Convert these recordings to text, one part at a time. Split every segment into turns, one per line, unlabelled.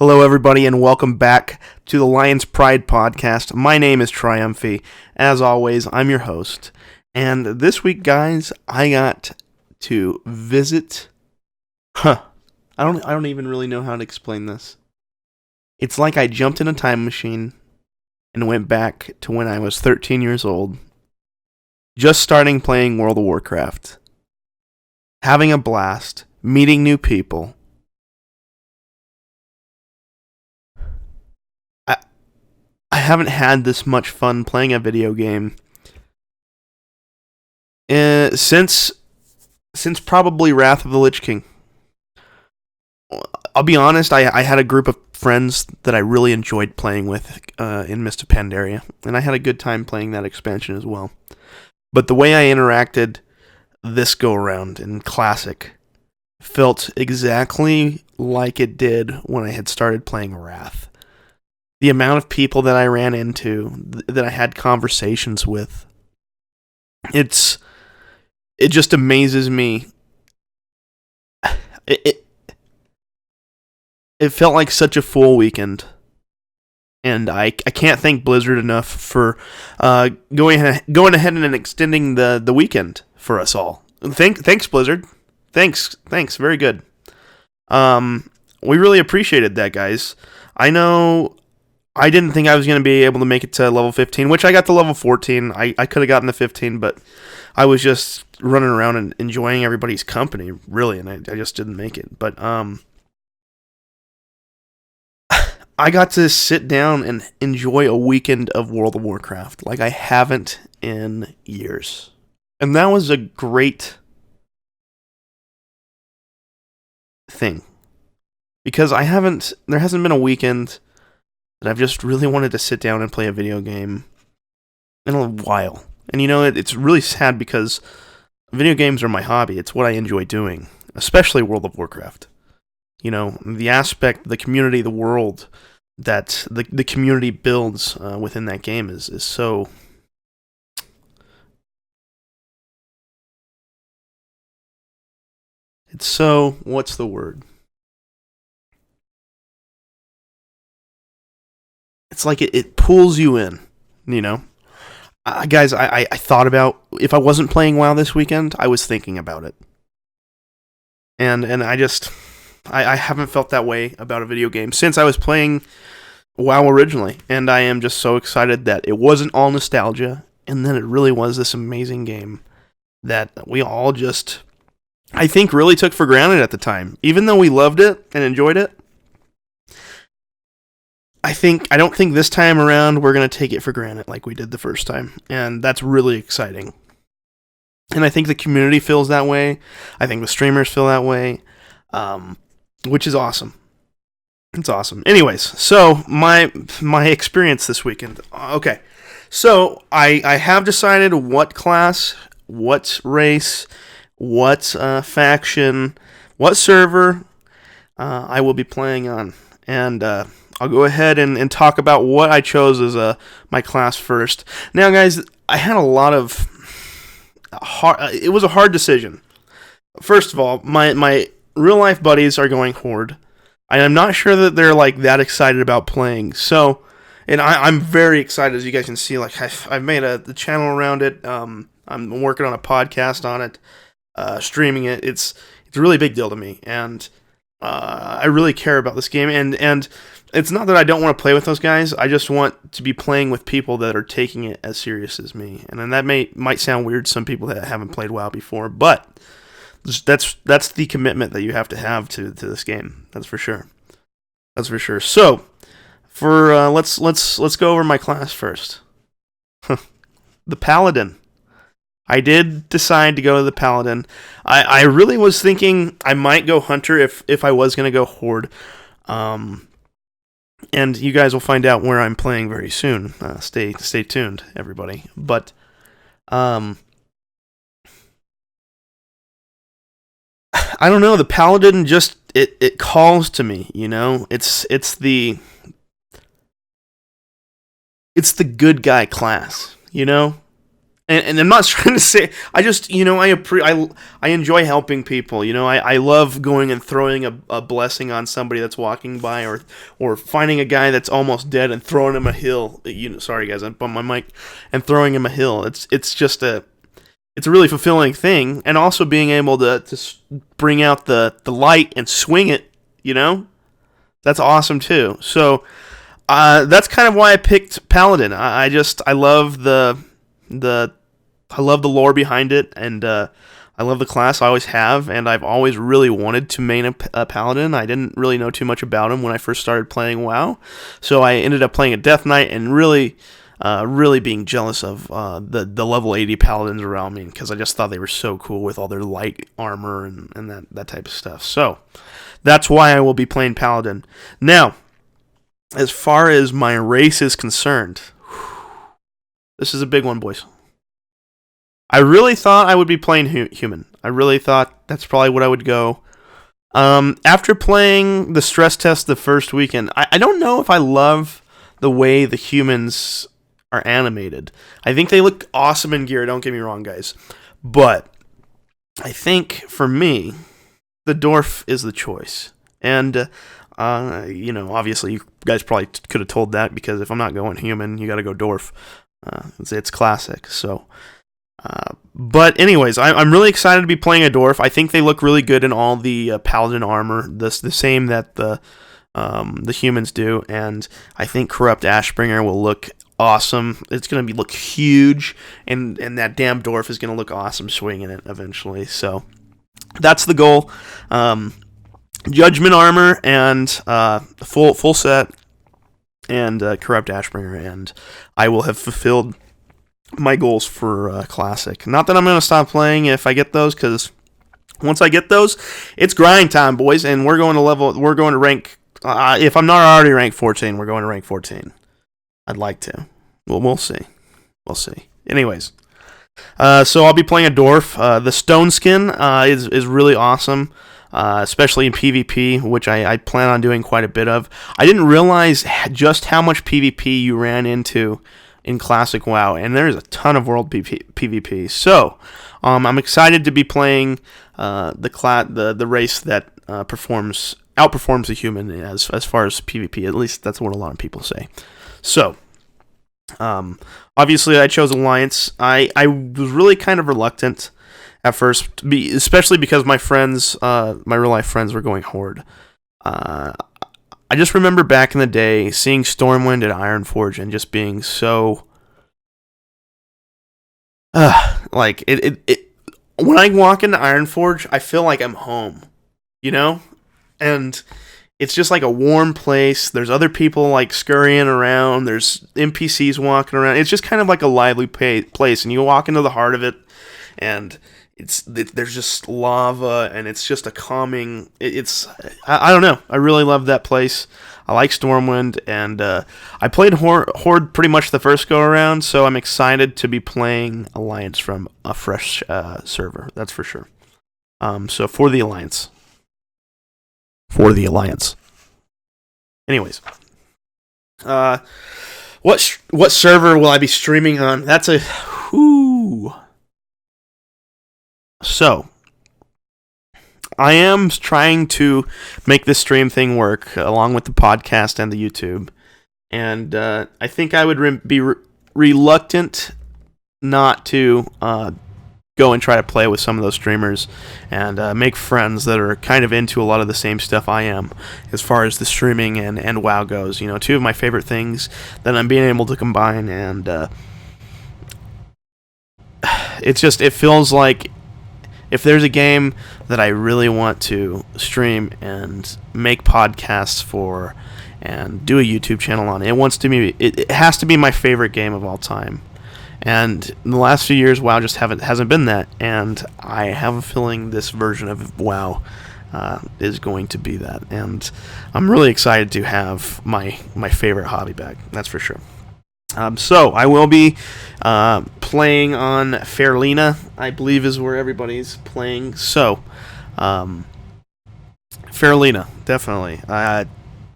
Hello, everybody, and welcome back to the Lion's Pride podcast. My name is Triumphy. As always, I'm your host. And this week, guys, I got to visit. I don't even really know how to explain this. It's like I jumped in a time machine and went back to when I was 13 years old, just starting playing World of Warcraft, having a blast, meeting new people. I haven't had this much fun playing a video game since probably Wrath of the Lich King. I'll be honest, I had a group of friends that I really enjoyed playing with in Mist of Pandaria, and I had a good time playing that expansion as well. But the way I interacted this go-around in Classic felt exactly like it did when I had started playing Wrath. The amount of people that I ran into, that I had conversations with, it just amazes me. It felt like such a full weekend, and I can't thank Blizzard enough for going ahead and extending the weekend for us all. Thanks Blizzard, thanks, very good. We really appreciated that, guys. I know. I didn't think I was going to be able to make it to level 15, which I got to level 14. I could have gotten to 15, but I was just running around and enjoying everybody's company, really, and I just didn't make it. But I got to sit down and enjoy a weekend of World of Warcraft like I haven't in years. And that was a great thing. Because there hasn't been a weekend that I've just really wanted to sit down and play a video game in a while. And it's really sad because video games are my hobby. It's what I enjoy doing, especially World of Warcraft. The aspect, the community, the world that the community builds within that game is so... It's so... What's the word? It's like it pulls you in, Guys, I thought about, if I wasn't playing WoW this weekend, I was thinking about it. And I haven't felt that way about a video game since I was playing WoW originally. And I am just so excited that it wasn't all nostalgia, and that it really was this amazing game that we all just, I think, really took for granted at the time. Even though we loved it and enjoyed it, I don't think this time around we're going to take it for granted like we did the first time. And that's really exciting. And I think the community feels that way. I think the streamers feel that way. Which is awesome. It's awesome. Anyways, so my experience this weekend. Okay. So I have decided what class, what race, what faction, what server I will be playing on. And I'll go ahead and talk about what I chose as my class first. Now, guys, I had a lot of it was a hard decision. First of all, my real life buddies are going Horde, and I'm not sure that they're like that excited about playing. So, and I'm very excited, as you guys can see. Like I've made the channel around it. I'm working on a podcast on it, streaming it. It's a really big deal to me, and I really care about this game, and it's not that I don't want to play with those guys. I just want to be playing with people that are taking it as serious as me. And then that might sound weird to some people that haven't played WoW before, but that's the commitment that you have to this game. That's for sure. So, let's go over my class first. The Paladin. I did decide to go to the Paladin. I really was thinking I might go Hunter if I was going to go Horde. And you guys will find out where I'm playing very soon. Stay tuned, everybody. But I don't know. The Paladin just it calls to me. It's the good guy class. And I'm not trying to say, I just, I enjoy helping people. I love going and throwing a blessing on somebody that's walking by, or finding a guy that's almost dead and throwing him a hill. Sorry guys, I bumped my mic, and throwing him a hill. It's just it's a really fulfilling thing, and also being able to bring out the light and swing it. That's awesome too. So that's kind of why I picked Paladin. I love I love the lore behind it, and I love the class. I always have, and I've always really wanted to main a Paladin. I didn't really know too much about him when I first started playing WoW, so I ended up playing a Death Knight and really being jealous of the level 80 Paladins around me, because I just thought they were so cool with all their light armor and that type of stuff. So that's why I will be playing Paladin. Now, as far as my race is concerned, this is a big one, boys. I really thought I would be playing human. I really thought that's probably what I would go. After playing the stress test the first weekend, I don't know if I love the way the humans are animated. I think they look awesome in gear, don't get me wrong, guys. But I think, for me, the dwarf is the choice. And, obviously you guys probably could have told that, because if I'm not going human, you gotta go dwarf. It's classic, so... but anyways, I'm really excited to be playing a dwarf. I think they look really good in all the paladin armor, the same that the humans do, and I think Corrupt Ashbringer will look awesome. It's gonna look huge, and that damn dwarf is gonna look awesome swinging it eventually. So that's the goal. Judgment armor and full set, and Corrupt Ashbringer, and I will have fulfilled my goals for Classic. Not that I'm going to stop playing if I get those, because once I get those, it's grind time, boys, and we're going to rank, if I'm not already ranked 14, we're going to rank 14. I'd like to. Well, we'll see. Anyways, so I'll be playing a dwarf. The stone skin is really awesome, especially in PvP, which I plan on doing quite a bit of. I didn't realize just how much PvP you ran into in Classic WoW, and there's a ton of world PvP. So, I'm excited to be playing the race that outperforms the human as far as PvP. At least that's what a lot of people say. So, obviously I chose Alliance. I was really kind of reluctant at first, especially because my friends, my real life friends, were going Horde. I just remember back in the day seeing Stormwind at Ironforge and just being so like it when I walk into Ironforge, I feel like I'm home, and it's just like a warm place. There's other people like scurrying around. There's NPCs walking around. It's just kind of like a lively place, and you walk into the heart of it, and there's just lava, and it's just a calming. I don't know. I really love that place. I like Stormwind, and I played Horde pretty much the first go around, so I'm excited to be playing Alliance from a fresh server. That's for sure. So for the Alliance. Anyways, what server will I be streaming on? That's a whoo. So, I am trying to make this stream thing work, along with the podcast and the YouTube. And I think I would be reluctant not to go and try to play with some of those streamers and make friends that are kind of into a lot of the same stuff I am, as far as the streaming and WoW goes. Two of my favorite things that I'm being able to combine, and it feels like, if there's a game that I really want to stream and make podcasts for and do a YouTube channel on, it has to be my favorite game of all time. And in the last few years, WoW just hasn't been that, and I have a feeling this version of WoW is going to be that. And I'm really excited to have my favorite hobby back, that's for sure. So I will be playing on Fairlina, I believe is where everybody's playing. So, Fairlina, definitely.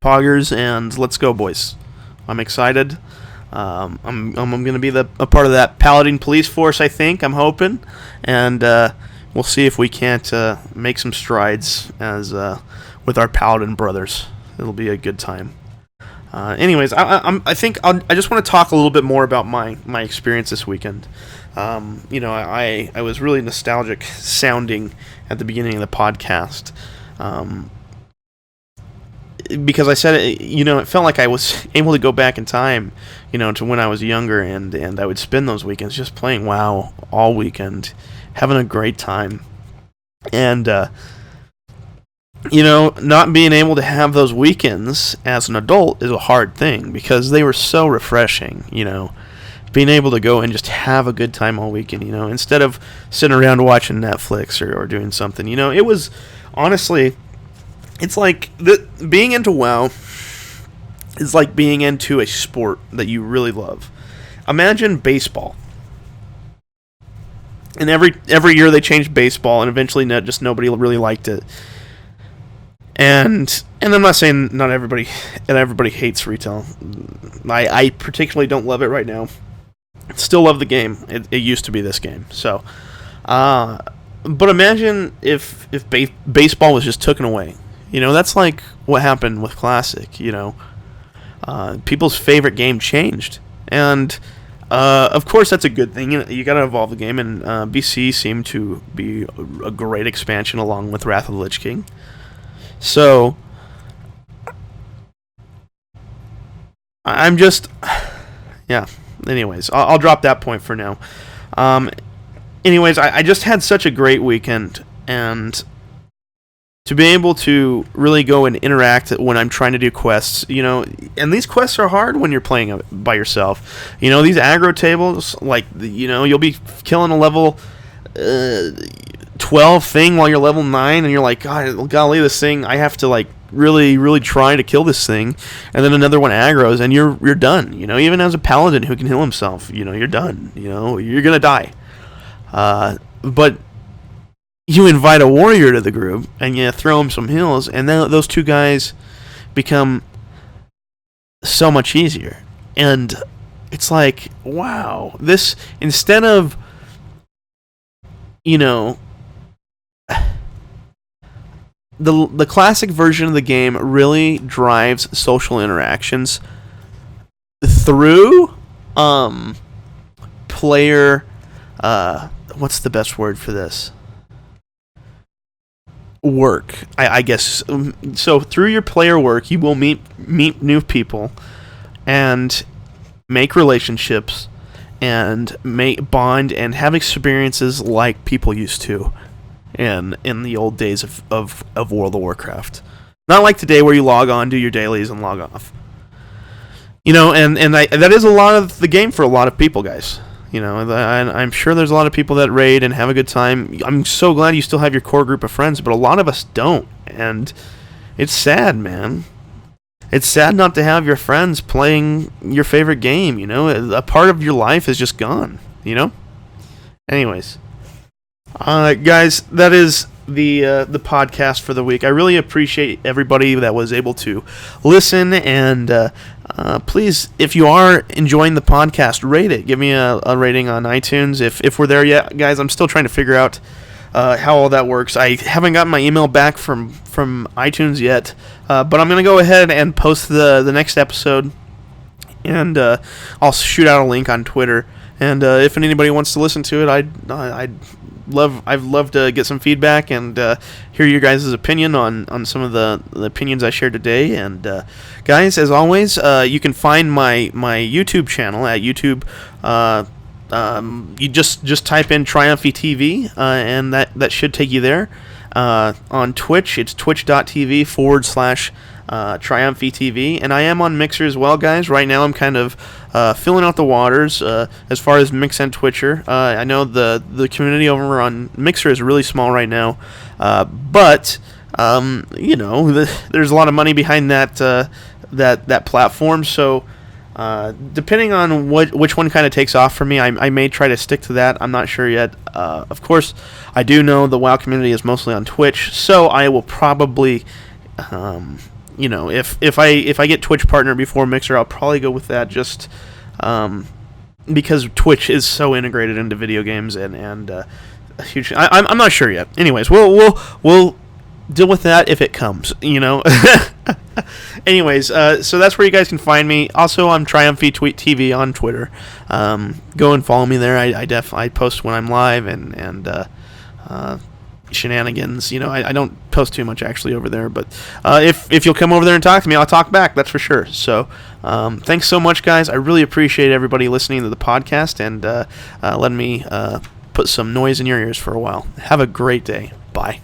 Poggers, and let's go, boys. I'm excited. I'm going to be a part of that Paladin police force, I think. I'm hoping. And we'll see if we can't make some strides as with our Paladin brothers. It'll be a good time. Anyways, I think I just want to talk a little bit more about my experience this weekend. I was really nostalgic sounding at the beginning of the podcast. Because I said it felt like I was able to go back in time, to when I was younger, and I would spend those weekends just playing WoW all weekend, having a great time. And, not being able to have those weekends as an adult is a hard thing because they were so refreshing, being able to go and just have a good time all weekend, instead of sitting around watching Netflix or doing something, it was honestly, it's like being into WoW is like being into a sport that you really love. Imagine baseball. And every year they changed baseball, and eventually nobody really liked it. And I'm not saying not everybody hates retail. I particularly don't love it right now. Still love the game. It used to be this game. So, but imagine if baseball was just taken away. That's like what happened with Classic. People's favorite game changed, and of course that's a good thing. You got to evolve the game, and BC seemed to be a great expansion along with Wrath of the Lich King. So, I'm just, yeah. Anyways, I'll drop that point for now. Anyways, I just had such a great weekend, and to be able to really go and interact when I'm trying to do quests, and these quests are hard when you're playing by yourself. These aggro tables, like, you'll be killing a level 12 thing while you're level 9, and you're like, God, golly, this thing, I have to, like, really, really try to kill this thing, and then another one aggroes, and you're done. Even as a paladin who can heal himself, you're done. You're gonna die. But you invite a warrior to the group, and you throw him some heals, and then those two guys become so much easier. And it's like, wow, this, instead of, the classic version of the game really drives social interactions through player, what's the best word for this? Work, I guess. So through your player work, you will meet new people and make relationships and make bond and have experiences like people used to in the old days of World of Warcraft. Not like today where you log on, do your dailies, and log off. That is a lot of the game for a lot of people, guys. I'm sure there's a lot of people that raid and have a good time. I'm so glad you still have your core group of friends, but a lot of us don't. And it's sad, man. It's sad not to have your friends playing your favorite game, A part of your life is just gone, Anyways. Guys, that is the podcast for the week. I really appreciate everybody that was able to listen, and please, if you are enjoying the podcast, rate it. Give me a rating on iTunes. If we're there yet, guys, I'm still trying to figure out how all that works. I haven't gotten my email back from iTunes yet, but I'm going to go ahead and post the next episode, and I'll shoot out a link on Twitter. And if anybody wants to listen to it, I'd love to get some feedback and hear your guys' opinion on some of the opinions I shared today. And guys, as always, you can find my YouTube channel at YouTube. You just type in Triumphy TV, and that should take you there. On Twitch, it's twitch.tv/Triumphy TV, and I am on Mixer as well, guys. Right now, I'm kind of filling out the waters as far as Mix and Twitcher. I know the community over on Mixer is really small right now, but there's a lot of money behind that platform. So depending on which one kind of takes off for me, I may try to stick to that. I'm not sure yet. Of course, I do know the WoW community is mostly on Twitch, so I will probably. If I get Twitch partner before Mixer, I'll probably go with that. Just because Twitch is so integrated into video games and huge. I'm not sure yet. Anyways, we'll deal with that if it comes. Anyways, so that's where you guys can find me. Also, I'm Triumphy Tweet TV on Twitter. Go and follow me there. I post when I'm live and shenanigans. I don't post too much actually over there, but if you'll come over there and talk to me, I'll talk back. That's for sure. So thanks so much, guys. I really appreciate everybody listening to the podcast and letting me put some noise in your ears for a while. Have a great day. Bye.